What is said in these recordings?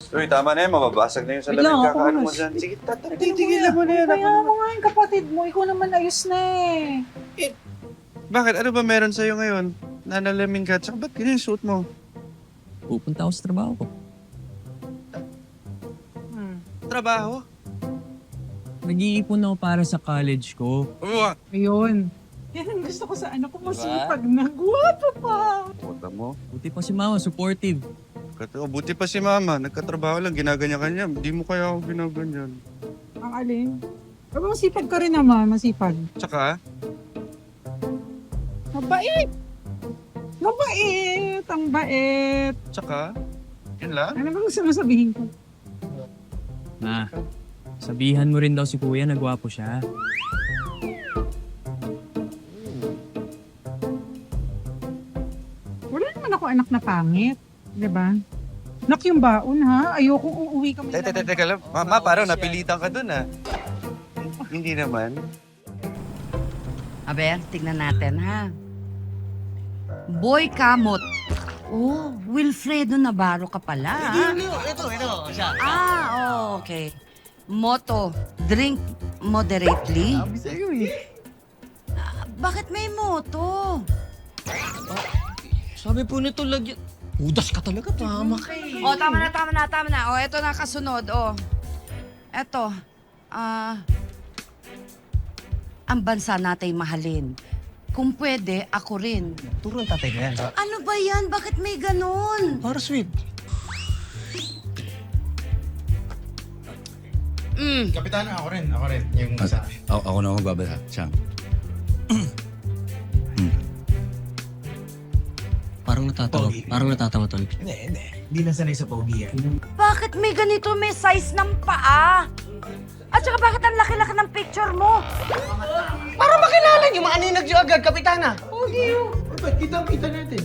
Uy, tama na yan. Mababasag na yung Wait lang, salamin. ako Kakaano mo mas. dyan. Sige, tigilan mo na yan. Kaya mo nga yung kapatid mo. Ikaw naman ayos na eh. Bakit? Ano ba meron sa'yo ngayon? Nanalamin ka. Tsaka ba't ganyan yung suot mo? Pupunta ako sa trabaho ko. Trabaho? Nag-iipon ako para sa college ko. Ayun. Yan ang gusto ko sa anak ko. Masipag na. Guwapo pa. Puta mo. Buti pa si mama, supportive. Buti pa si mama. Nagkatrabaho lang. Ginaganyan kanya. Hindi mo kaya ako ginaganyan. Ang alin? Pero masipag ka rin naman. Masipag. Tsaka, Mabait. Mabait. Ang bait. tsaka, yun lang. Ano bang gusto mo sabihin ko? Ma, sabihan mo rin daw si kuya na gwapo siya. Wala naman ako anak na pangit. Diba? Nak yung baon ha. Ayokong uuwi kami. Teka lang. Mama, parang napilitan ka dun ah. Hindi naman. Aber, tignan natin ha. Boy Kamot. Oh, Wilfredo Navarro ka pala. ha? Ito, siya. Okay. Motto, drink moderately. Sabi sa'yo eh. Bakit may motto? Sabi po nito lagyan. Udas ka talaga, tama ka eh. Oh, tama na. Oh, eto na kasunod. Oh. Eto. Ang bansa natin mahalin. Kung pwede, ako rin. Turo ang tatay ko yan. Ano ba yan? Bakit may ganun? Para sweet. Kapitana, ako rin. Yung sabi. Ako na magbabasa. Siya. Parang natatawa tol. Hindi. Hindi na sanay sa pogi yan. Bakit may ganito? May size ng paa. At saka bakit ang laki-laki ng picture mo? Para makilala niyo, maaninag niyo agad, kapitana. Ba't kitang-kita natin?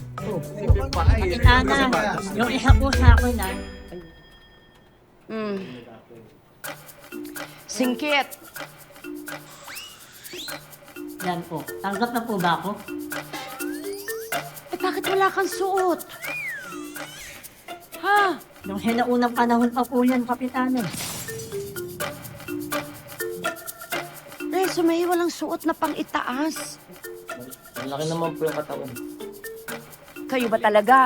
Kapitana, yung isa po sa akin na, Singkit. yan po. Tanggap na po ba ako? Eh bakit wala kang suot? Ha? Nung sinaunang panahon pa po yan, Kapitana. Resume, walang suot na pang itaas. Malaki naman po yung katawan. Kayo ba talaga?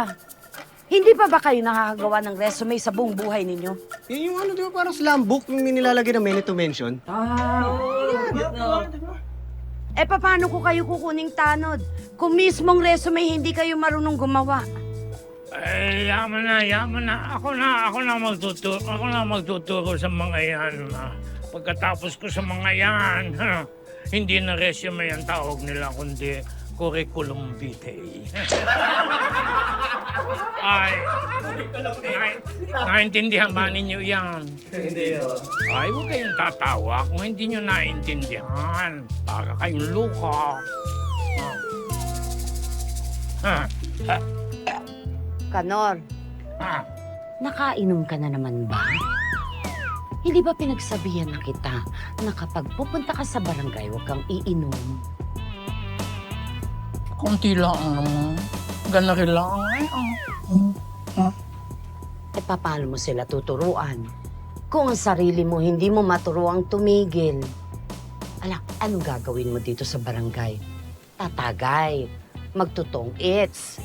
Hindi pa ba kayo nakakagawa ng resume sa buong buhay ninyo? Yan yung ano, di ba, parang slam book, yung nilalagay na minute to mention. Eh paano ko kayo kukuning tanod? Kung mismong resume hindi kayo marunong gumawa. Eh, yaman na. Ako na magtuturo sa mga yan. Pagkatapos ko sa mga yan, hindi na resume ang tawag nila, kundi curriculum vitae. Naintindihan ba ninyo yan? Hindi Ay, huwag kayong tatawa kung hindi nyo naintindihan. Para kayong luka. Kanor, nakainom ka na naman ba? Hindi ba pinagsabihan na kita na kapag pupunta ka sa barangay, huwag kang iinom? Kunti lang naman. Ganari lang. Eh, paano mo sila tuturuan? Kung ang sarili mo hindi mo maturuang tumigil. Anong gagawin mo dito sa barangay? Tatagay. Magtutong its.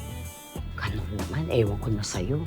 Kanor naman, ewan ko na sa'yo.